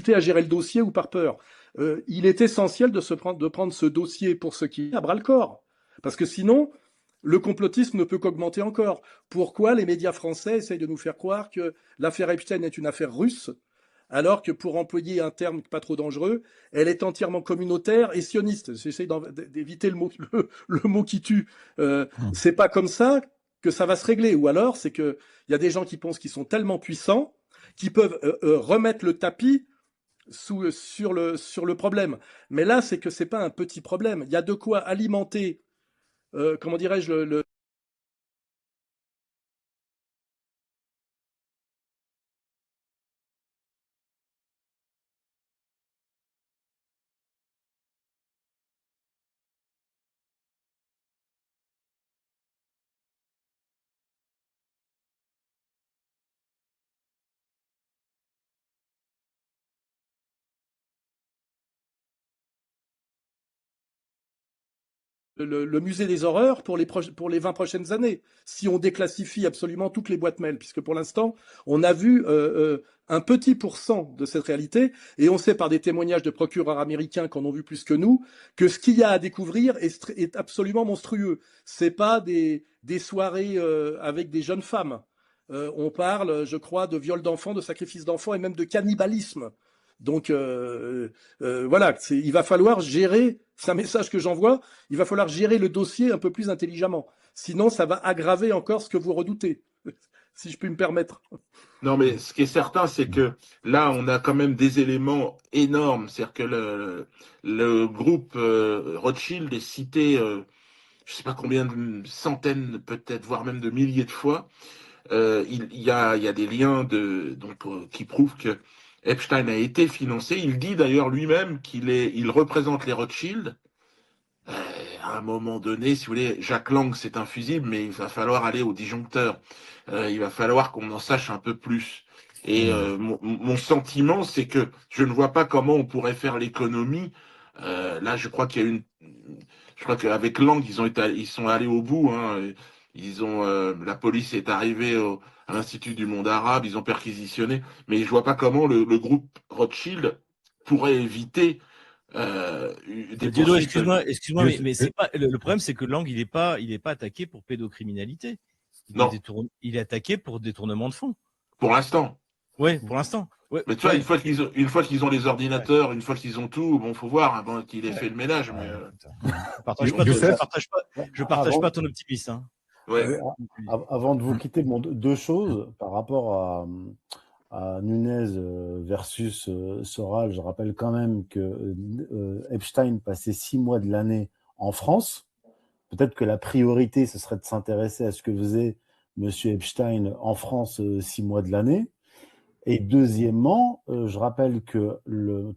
difficulté à gérer le dossier ou par peur. Il est essentiel de prendre ce dossier pour ce qui est à bras le corps. Parce que sinon, le complotisme ne peut qu'augmenter encore. Pourquoi les médias français essayent de nous faire croire que l'affaire Epstein est une affaire russe, alors que, pour employer un terme pas trop dangereux, elle est entièrement communautaire et sioniste. J'essaie d'éviter le mot qui tue. C'est pas comme ça que ça va se régler. Ou alors, c'est qu'il y a des gens qui pensent qu'ils sont tellement puissants qu'ils peuvent remettre le tapis sur le problème. Mais là, c'est que c'est pas un petit problème. Il y a de quoi alimenter, comment dirais-je, le musée des horreurs pour les 20 prochaines années, si on déclassifie absolument toutes les boîtes mail, puisque pour l'instant, on a vu un petit pourcent de cette réalité, et on sait par des témoignages de procureurs américains qui en ont vu plus que nous, que ce qu'il y a à découvrir est absolument monstrueux. C'est pas des soirées avec des jeunes femmes. On parle, je crois, de viol d'enfants, de sacrifice d'enfants et même de cannibalisme. Donc voilà, il va falloir gérer, c'est un message que j'envoie, il va falloir gérer le dossier un peu plus intelligemment. Sinon, ça va aggraver encore ce que vous redoutez, si je puis me permettre. Non, mais ce qui est certain, c'est que là, on a quand même des éléments énormes. C'est-à-dire que le groupe Rothschild est cité, je ne sais pas combien de centaines, peut-être, voire même de milliers de fois. Il y a des liens qui prouvent que Epstein a été financé. Il dit d'ailleurs lui-même il représente les Rothschild. À un moment donné, si vous voulez, Jacques Lang, c'est un fusible, mais il va falloir aller au disjoncteur. Il va falloir qu'on en sache un peu plus. Et mon sentiment, c'est que je ne vois pas comment on pourrait faire l'économie. Là, je crois je crois qu'avec Lang, ils sont allés au bout. Hein. La police est arrivée à l'Institut du monde arabe, ils ont perquisitionné. Mais je vois pas comment le groupe Rothschild pourrait éviter des Diodo, poursuites. excuse-moi, mais c'est pas le problème, c'est que Lang, il est pas attaqué pour pédocriminalité. Non. Il est attaqué pour détournement de fonds. Pour l'instant. Oui, pour l'instant. Ouais, mais tu vois, une fois qu'ils ont les ordinateurs, une fois qu'ils ont tout, bon, faut voir avant qu'il ait fait le ménage. Mais je partage pas ton optimisme. Hein. Ouais. Avant de vous quitter, deux choses par rapport à Nunez versus Soral. Je rappelle quand même que Epstein passait 6 mois de l'année en France. Peut-être que la priorité, ce serait de s'intéresser à ce que faisait Monsieur Epstein en France 6 mois de l'année. Et deuxièmement, je rappelle que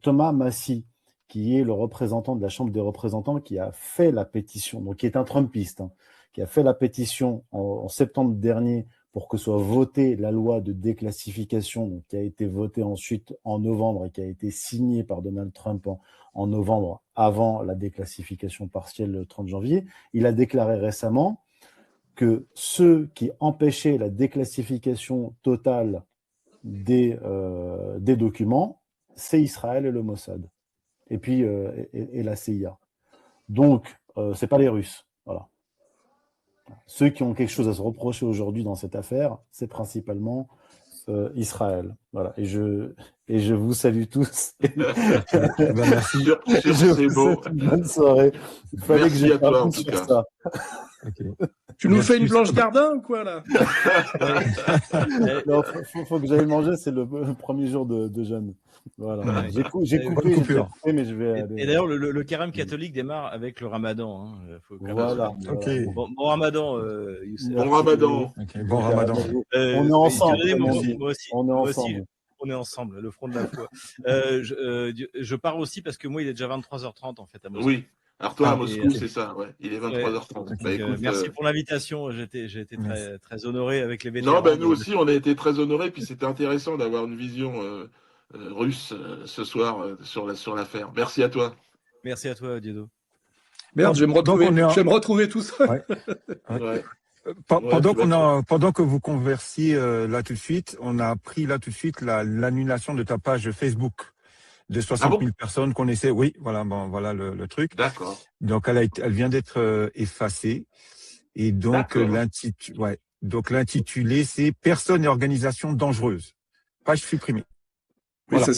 Thomas Massie, qui est le représentant de la Chambre des représentants, qui a fait la pétition, donc qui est un Trumpiste, hein, qui a fait la pétition en septembre dernier pour que soit votée la loi de déclassification, donc qui a été votée ensuite en novembre et qui a été signée par Donald Trump en novembre, avant la déclassification partielle le 30 janvier. Il a déclaré récemment que ceux qui empêchaient la déclassification totale des documents, c'est Israël et le Mossad, et puis et la CIA. Donc, c'est pas les Russes. Voilà. Ceux qui ont quelque chose à se reprocher aujourd'hui dans cette affaire, c'est principalement Israël. Voilà. Et je vous salue tous. Merci. Je vous souhaite une bonne soirée. Il fallait Merci que j'ai à toi, en sur tout cas. ça. Okay. Tu nous fais une Blanche Gardin ou quoi là? Non, faut que j'aille manger, c'est le premier jour de jeûne. Voilà. J'ai coupé, mais je vais aller. Et d'ailleurs, le carême catholique démarre avec le ramadan. Hein. Voilà. Okay. Bon ramadan, Youssef. Bon ramadan. Okay. Bon ramadan. On est ensemble. Moi aussi. On est ensemble, le front de la foi. Je pars aussi parce que moi, il est déjà 23h30 en fait à Moscou. Oui. Alors toi, à Moscou, c'est ça, ouais. Il est 23h30. Bah, écoute, merci pour l'invitation. J'ai été très honoré avec les vétérans. Non, ben nous aussi, on a été très honorés. Puis c'était intéressant d'avoir une vision russe ce soir sur l'affaire. Merci à toi. Merci à toi, Diodo. Merde, je vais me retrouver tout seul. Ouais. Pendant que vous conversiez là tout de suite, on a appris là tout de suite l'annulation de ta page Facebook. de Ah 60 bon? 000 personnes qu'on essaie. Oui, voilà, bon, voilà le truc. D'accord. Donc, elle vient d'être effacée. Et donc, D'accord. l'intitulé, c'est Personnes et organisations dangereuses. Page supprimée. Oui, Voilà. c'est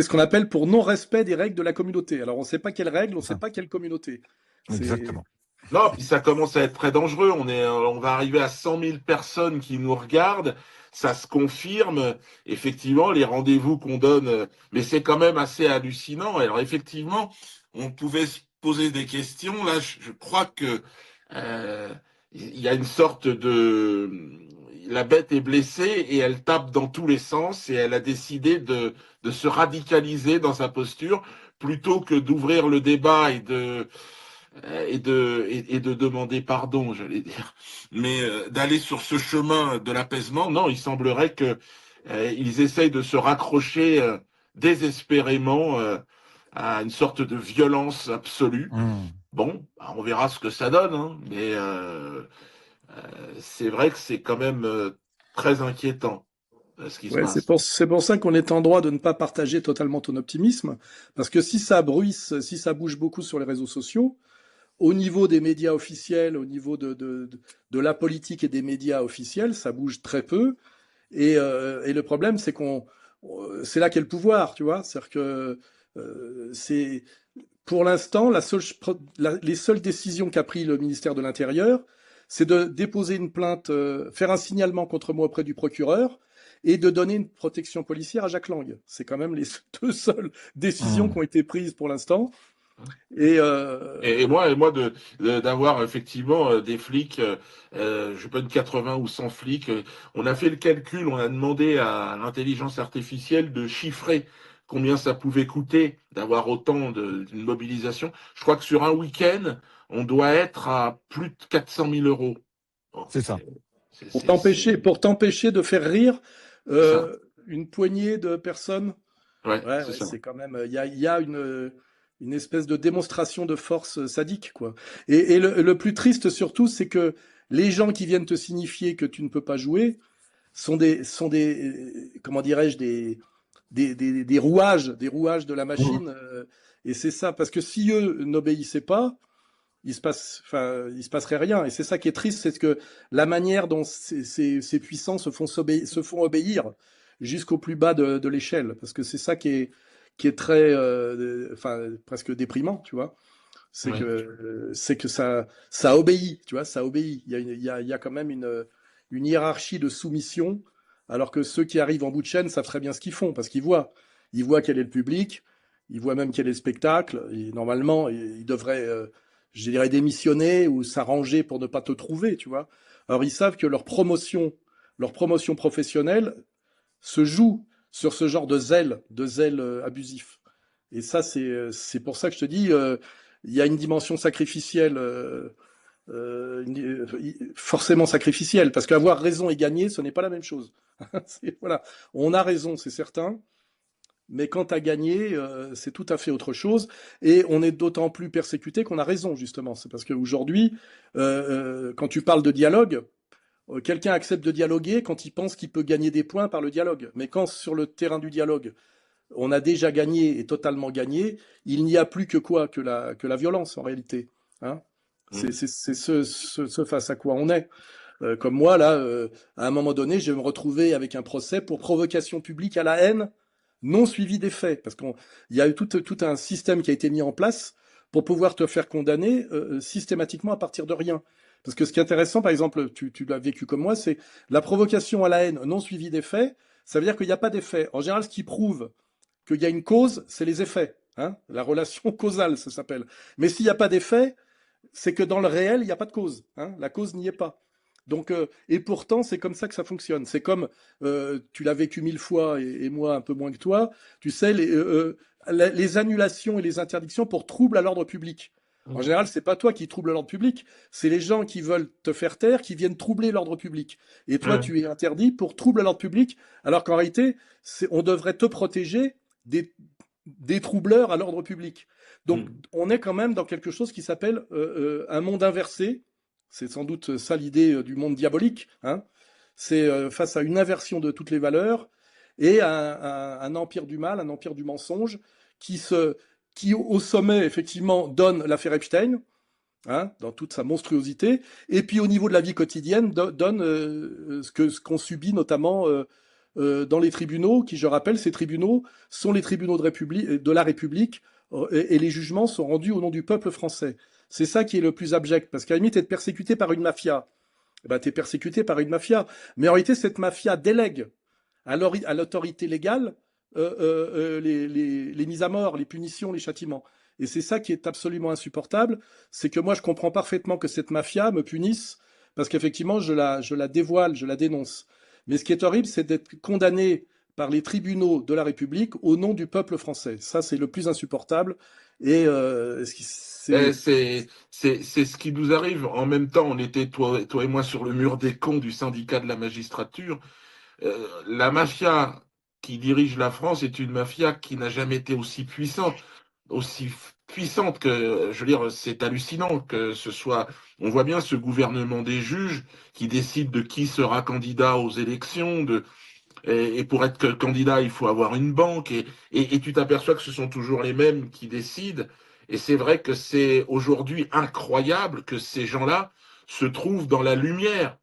ce qu'on appelle pour non-respect des règles de la communauté. Alors, on ne sait pas quelles règles, on ne C'est sait ça. pas quelle communauté. C'est Exactement. Non, puis ça commence à être très dangereux. On va arriver à 100 000 personnes qui nous regardent. Ça se confirme. Effectivement, les rendez-vous qu'on donne, mais c'est quand même assez hallucinant. Alors effectivement, on pouvait se poser des questions. Là, je crois que euh, il y a une sorte de la bête est blessée et elle tape dans tous les sens et elle a décidé de se radicaliser dans sa posture plutôt que d'ouvrir le débat et de demander pardon, j'allais dire, mais d'aller sur ce chemin de l'apaisement. Non, il semblerait que ils essayent de se raccrocher désespérément à une sorte de violence absolue. Bon, bah, on verra ce que ça donne, hein, mais c'est vrai que c'est quand même très inquiétant ce qui se ouais, passe. c'est pour ça qu'on est en droit de ne pas partager totalement ton optimisme, parce que si ça bruisse, si ça bouge beaucoup sur les réseaux sociaux, au niveau des médias officiels, au niveau de la politique et des médias officiels, ça bouge très peu. Et le problème, c'est là qu'est le pouvoir, tu vois. C'est-à-dire que c'est pour l'instant les seules décisions qu'a pris le ministère de l'Intérieur, c'est de déposer une plainte, faire un signalement contre moi auprès du procureur et de donner une protection policière à Jacques Lang. C'est quand même les deux seules décisions qui ont été prises pour l'instant. Et Et moi d'avoir effectivement des flics, je sais pas, une 80 ou 100 flics, on a fait le calcul, on a demandé à l'intelligence artificielle de chiffrer combien ça pouvait coûter d'avoir autant d'une mobilisation. Je crois que sur un week-end, on doit être à plus de 400 000 euros. Bon, C'est ça. pour t'empêcher de faire rire c'est ça. une poignée de personnes. Ouais, Ouais, c'est ouais, ça. c'est quand même. Il y a une espèce de démonstration de force sadique, quoi. Et le plus triste surtout, c'est que les gens qui viennent te signifier que tu ne peux pas jouer sont des comment dirais-je, des rouages de la machine. Et c'est ça, parce que si eux n'obéissaient pas, il se passerait rien. Et c'est ça qui est triste, c'est que la manière dont ces puissants se font obéir jusqu'au plus bas de l'échelle, parce que c'est ça qui est très, enfin, presque déprimant, tu vois. Ouais. C'est que ça obéit, tu vois, ça obéit. Il y a quand même une hiérarchie de soumission, alors que ceux qui arrivent en bout de chaîne savent très bien ce qu'ils font, parce ils voient quel est le public, ils voient même quel est le spectacle, et normalement, ils devraient, je dirais, démissionner ou s'arranger pour ne pas te trouver, tu vois. Alors ils savent que leur promotion professionnelle se joue sur ce genre de zèle abusif. Et ça, c'est pour ça que je te dis, il y a une dimension sacrificielle, forcément sacrificielle, parce qu'avoir raison et gagner, ce n'est pas la même chose. Voilà, on a raison, c'est certain, mais quand tu as gagné, c'est tout à fait autre chose. Et on est d'autant plus persécuté qu'on a raison, justement. C'est parce qu'aujourd'hui, quand tu parles de dialogue, quelqu'un accepte de dialoguer quand il pense qu'il peut gagner des points par le dialogue. Mais quand sur le terrain du dialogue, on a déjà gagné et totalement gagné, il n'y a plus que quoi que la violence en réalité. Hein, Mm. c'est ce face à quoi on est. Comme moi, là, à un moment donné, je vais me retrouver avec un procès pour provocation publique à la haine non suivi des faits. Parce qu'il y a eu tout un système qui a été mis en place pour pouvoir te faire condamner systématiquement à partir de rien. Parce que ce qui est intéressant, par exemple, tu l'as vécu comme moi, c'est la provocation à la haine non suivie des faits. Ça veut dire qu'il n'y a pas d'effet. En général, ce qui prouve qu'il y a une cause, c'est les effets. Hein, la relation causale, ça s'appelle. Mais s'il n'y a pas d'effet, c'est que dans le réel, il n'y a pas de cause. Hein, la cause n'y est pas. Donc, et pourtant, c'est comme ça que ça fonctionne. C'est comme, tu l'as vécu 1000 fois et moi un peu moins que toi, tu sais, les annulations et les interdictions pour trouble à l'ordre public. En général, c'est pas toi qui trouble l'ordre public, c'est les gens qui veulent te faire taire qui viennent troubler l'ordre public. Et toi, Ouais. tu es interdit pour trouble à l'ordre public, alors qu'en réalité, on devrait te protéger des troubleurs à l'ordre public. Donc, Mm. on est quand même dans quelque chose qui s'appelle un monde inversé. C'est sans doute ça l'idée du monde diabolique. Hein. C'est face à une inversion de toutes les valeurs. et un empire du mal, un empire du mensonge, qui au sommet, effectivement, donne l'affaire Epstein, hein, dans toute sa monstruosité, et puis au niveau de la vie quotidienne, donne ce qu'on subit notamment dans les tribunaux, qui, je rappelle, ces tribunaux sont les tribunaux de la République, et les jugements sont rendus au nom du peuple français. C'est ça qui est le plus abject, parce qu'à la limite, être persécuté par une mafia, eh ben, tu es persécuté par une mafia. Mais en réalité, cette mafia délègue à l'autorité légale les mises à mort, les punitions, les châtiments. Et c'est ça qui est absolument insupportable, c'est que moi, je comprends parfaitement que cette mafia me punisse, parce qu'effectivement, je la dévoile, je la dénonce. Mais ce qui est horrible, c'est d'être condamné par les tribunaux de la République au nom du peuple français. Ça, c'est le plus insupportable. Et C'est ce qui nous arrive. En même temps, on était, toi et moi, sur le mur des cons du syndicat de la magistrature. La mafia qui dirige la France est une mafia qui n'a jamais été aussi puissante que, je veux dire, c'est hallucinant que ce soit. On voit bien ce gouvernement des juges qui décide de qui sera candidat aux élections, et pour être candidat, il faut avoir une banque, et tu t'aperçois que ce sont toujours les mêmes qui décident. Et c'est vrai que c'est aujourd'hui incroyable que ces gens-là se trouvent dans la lumière.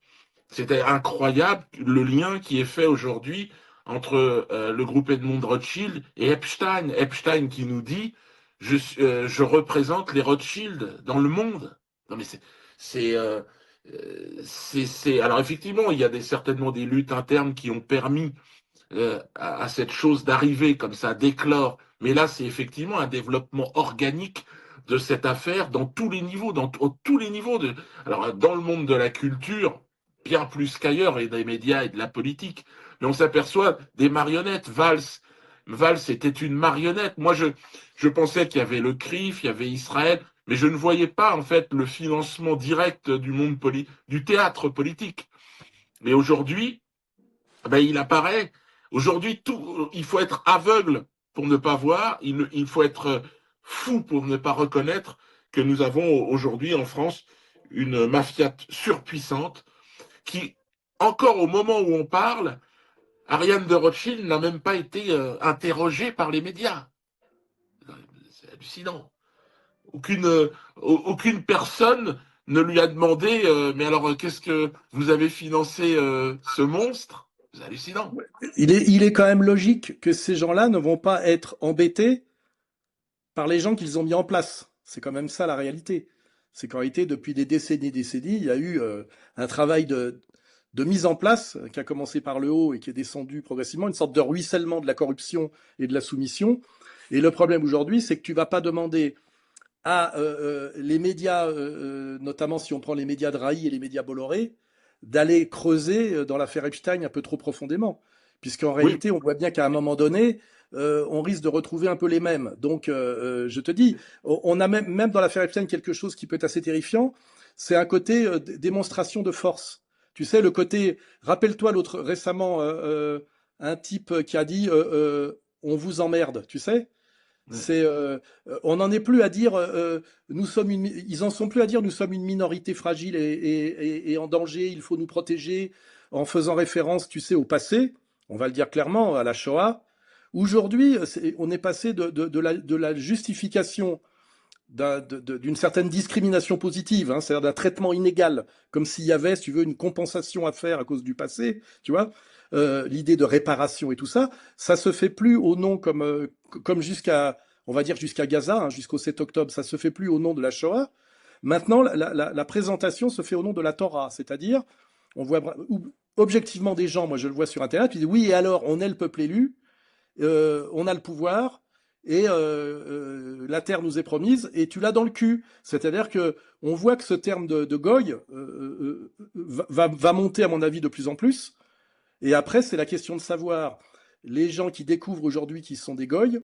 C'était incroyable le lien qui est fait aujourd'hui entre le groupe Edmond Rothschild et Epstein. Epstein qui nous dit je représente les Rothschild dans le monde. Non mais c'est alors effectivement il y a certainement des luttes internes qui ont permis à cette chose d'arriver comme ça, d'éclore. Mais là, c'est effectivement un développement organique de cette affaire dans tous les niveaux, tous les niveaux alors dans le monde de la culture, bien plus qu'ailleurs, et des médias et de la politique. Mais on s'aperçoit des marionnettes. Valls était une marionnette. Moi, je pensais qu'il y avait le CRIF, il y avait Israël, mais je ne voyais pas en fait le financement direct du monde du théâtre politique. Mais aujourd'hui, ben, il apparaît. Aujourd'hui, il faut être aveugle pour ne pas voir, il faut être fou pour ne pas reconnaître que nous avons aujourd'hui en France une mafia surpuissante qui, encore au moment où on parle, Ariane de Rothschild n'a même pas été interrogée par les médias. C'est hallucinant. Aucune personne ne lui a demandé mais alors qu'est-ce que vous avez financé ce monstre? C'est hallucinant. Il est quand même logique que ces gens-là ne vont pas être embêtés par les gens qu'ils ont mis en place. C'est quand même ça la réalité. C'est qu'en réalité, depuis des décennies, il y a eu un travail de mise en place qui a commencé par le haut et qui est descendu progressivement, une sorte de ruissellement de la corruption et de la soumission. Et le problème aujourd'hui, c'est que tu vas pas demander à les médias, notamment si on prend les médias Drahi et les médias Bolloré, d'aller creuser dans l'affaire Epstein un peu trop profondément. Puisqu'en réalité, on voit bien qu'à un moment donné, on risque de retrouver un peu les mêmes. Donc, je te dis, on a même dans l'affaire Epstein quelque chose qui peut être assez terrifiant, c'est un côté démonstration de force. Tu sais, le côté, rappelle-toi récemment, un type qui a dit on vous emmerde, tu sais. C'est, on n'en est plus à dire, ils en sont plus à dire nous sommes une minorité fragile et en danger, il faut nous protéger, en faisant référence, tu sais, au passé. On va le dire clairement, à la Shoah. Aujourd'hui, on est passé de la justification d'une certaine discrimination positive, hein, c'est-à-dire d'un traitement inégal, comme s'il y avait, si tu veux, une compensation à faire à cause du passé, tu vois, l'idée de réparation et tout ça, ça se fait plus au nom comme jusqu'à, on va dire jusqu'à Gaza, hein, jusqu'au 7 octobre, ça se fait plus au nom de la Shoah. Maintenant, la présentation se fait au nom de la Torah, c'est-à-dire, on voit objectivement des gens, moi je le vois sur Internet, qui disent oui, et alors, on est le peuple élu, on a le pouvoir, et la terre nous est promise, et tu l'as dans le cul. C'est-à-dire que on voit que ce terme de goy va monter, à mon avis, de plus en plus. Et après, c'est la question de savoir, les gens qui découvrent aujourd'hui qu'ils sont des goy,